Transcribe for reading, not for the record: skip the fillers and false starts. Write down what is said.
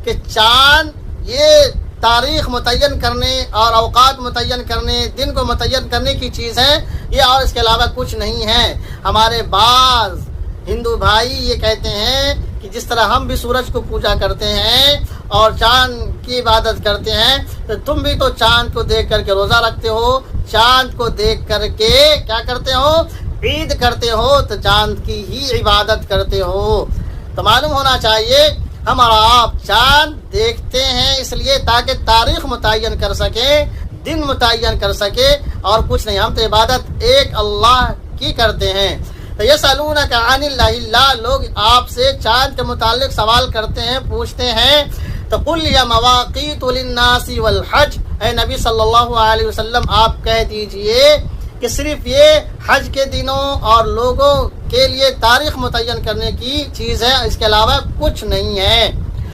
कि चाँद ये तारीख़ मुतय्यन करने और अवकात मुतय्यन करने, दिन को मुतय्यन करने की चीज़ है ये, और इसके अलावा कुछ नहीं है। हमारे बाज़ हिंदू भाई ये कहते हैं कि जिस तरह हम भी सूरज को पूजा करते हैं और चाँद की इबादत करते हैं, तो तुम भी तो चाँद को देख करके रोज़ा रखते हो, चाँद को देख करके क्या करते हो, ईद करते हो, तो चाँद की ही इबादत करते हो। तो मालूम होना चाहिए हम और आप चाँद देखते हैं इसलिए ताकि तारीख़ मुतय्यन कर सके, दिन मुतय्यन कर सके, और कुछ नहीं। हम तो इबादत एक अल्लाह की करते हैं। तो यसअलूनका अनिल्लाह, लोग आपसे चाँद के मुतालिक सवाल करते हैं, पूछते हैं। तो कुल या मवाक़ीतु लिन्नासी वल हज, ऐ नबी सल्लल्लाहु अलैहि वसल्लम आप कह दीजिए कि सिर्फ ये हज के दिनों और लोगों के लिए तारीख़ मुतय्यन करने की चीज़ है, इसके अलावा कुछ नहीं है।